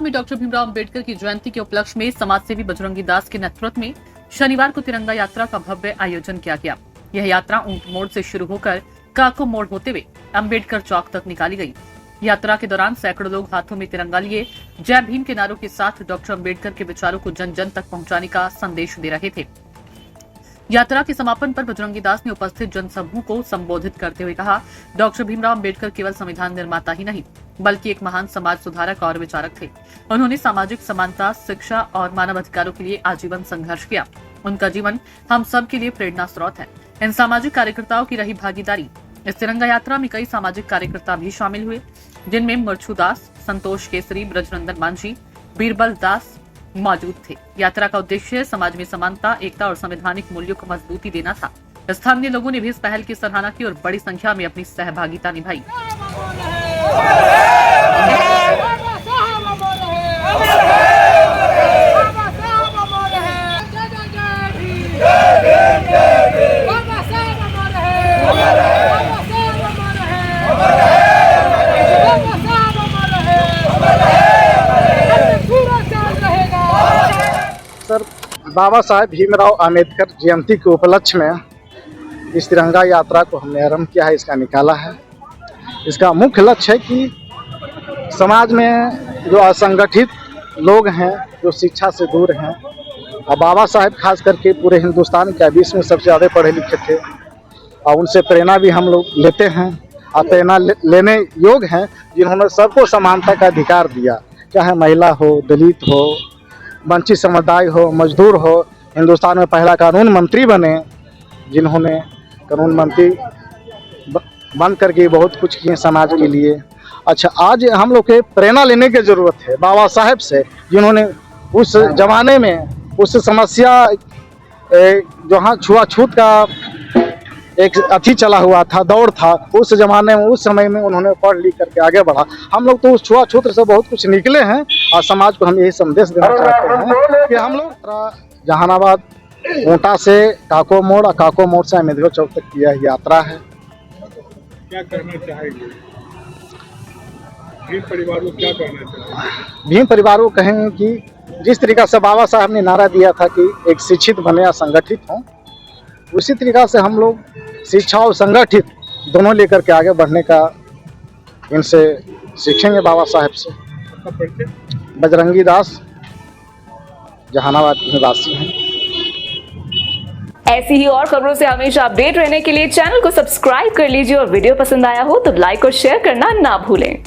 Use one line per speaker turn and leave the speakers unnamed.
में डॉक्टर भीमराव अंबेडकर की जयंती के उपलक्ष्य में समाजसेवी बजरंगी दास के नेतृत्व में शनिवार को तिरंगा यात्रा का भव्य आयोजन किया गया। यह यात्रा ऊंट मोड़ से शुरू होकर काको मोड़ होते हुए अंबेडकर चौक तक निकाली गई। यात्रा के दौरान सैकड़ों लोग हाथों में तिरंगा लिए जय भीम के नारों के साथ डॉक्टर अंबेडकर के विचारों को जन जन तक पहुंचाने का संदेश दे रहे थे। यात्रा के समापन पर बजरंगी दास ने उपस्थित जनसमूह को संबोधित करते हुए कहा, डॉक्टर भीमराव अंबेडकर केवल संविधान निर्माता ही नहीं बल्कि एक महान समाज सुधारक और विचारक थे। उन्होंने सामाजिक समानता, शिक्षा और मानव अधिकारों के लिए आजीवन संघर्ष किया। उनका जीवन हम सब के लिए प्रेरणा स्रोत है। इन सामाजिक कार्यकर्ताओं की रही भागीदारी। इस तिरंगा यात्रा में कई सामाजिक कार्यकर्ता भी शामिल हुए, जिनमें मरछू दास, संतोष केसरी, ब्रजनंदन मांझी, बीरबल दास मौजूद थे। यात्रा का उद्देश्य समाज में समानता, एकता और संवैधानिक मूल्यों को मजबूती देना था। स्थानीय लोगों ने भी इस पहल की सराहना की और बड़ी संख्या में अपनी सहभागिता निभाई।
सर, बाबा साहेब भीमराव अंबेडकर जयंती के उपलक्ष्य में इस तिरंगा यात्रा को हमने आरंभ किया है, इसका निकाला है। इसका मुख्य लक्ष्य है कि समाज में जो असंगठित लोग हैं, जो शिक्षा से दूर हैं, और बाबा साहेब खास करके पूरे हिंदुस्तान के विश्व में सबसे ज़्यादा पढ़े लिखे थे और उनसे प्रेरणा भी हम लोग लेते हैं और प्रेरणा लेने योग्य हैं, जिन्होंने सबको समानता का अधिकार दिया, चाहे महिला हो, दलित हो, वंचित समुदाय हो, मजदूर हो। हिंदुस्तान में पहला कानून मंत्री बने, जिन्होंने कानून मंत्री बन करके बहुत कुछ किए समाज के लिए। अच्छा, आज हम लोग के प्रेरणा लेने की ज़रूरत है बाबा साहेब से, जिन्होंने उस जमाने में उस समस्या जहाँ छुआछूत का एक अथी चला हुआ था, दौर था, उस जमाने में, उस समय में उन्होंने पढ़ लिख करके आगे बढ़ा। हम लोग तो उस छुआछूत से बहुत कुछ निकले हैं और समाज को हम यही संदेश देना चाहते हैं कि हम लोग जहानाबाद ऊंटा से काको मोड़ और काको मोड़ से अम्बेडकर चौक तक की यह यात्रा है।
क्या करना चाहेंगे भीम परिवार को? क्या करना चाहेंगे
भीम परिवार को कहेंगे कि जिस तरीका से बाबा साहब ने नारा दिया था कि एक शिक्षित बने या संगठित हों, उसी तरीका से हम लोग शिक्षा और संगठित दोनों लेकर के आगे बढ़ने का इनसे सीखेंगे बाबा साहब से। बजरंगी दास, जहानाबाद के निवासी हैं।
ऐसी ही और खबरों से हमेशा अपडेट रहने के लिए चैनल को सब्सक्राइब कर लीजिए और वीडियो पसंद आया हो तो लाइक और शेयर करना ना भूलें।